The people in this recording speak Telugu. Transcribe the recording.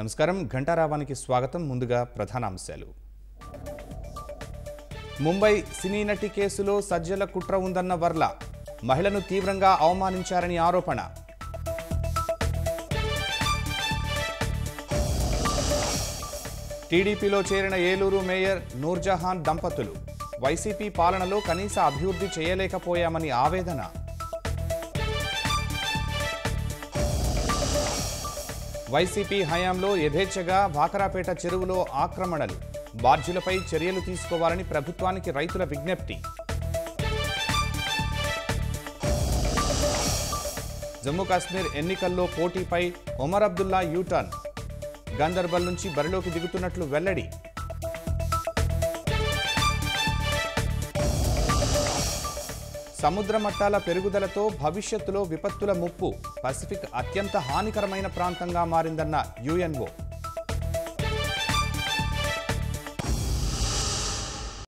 నమస్కారం ఘంటారావానికి స్వాగతం. ముందుగా ప్రధానాంశాలు. ముంబై సినీ నటి కేసులో సజ్జల కుట్ర ఉందన్న వర్ల, మహిళను తీవ్రంగా అవమానించారని ఆరోపణ. టీడీపీలో చేరిన ఏలూరు మేయర్ నూర్జహాన్ దంపతులు, వైసీపీ పాలనలో కనీస అభివృద్ధి చేయలేకపోయామని ఆవేదన. వైసీపీ హయాంలో యథేచ్ఛగా వాకరాపేట చెరువులో ఆక్రమణలు, బాధ్యులపై చర్యలు తీసుకోవాలని ప్రభుత్వానికి రైతుల విజ్ఞప్తి. జమ్మూ కాశ్మీర్ ఎన్నికల్లో పోటీపై ఒమర్ అబ్దుల్లా యూటర్న్, గందర్బల్ నుంచి బరిలోకి దిగుతున్నట్లు వెల్లడి. సముద్ర మట్టాల పెరుగుదలతో భవిష్యత్తులో విపత్తుల ముప్పు, పసిఫిక్ అత్యంత హానికరమైన ప్రాంతంగా మారిందన్న యుఎన్ఓ.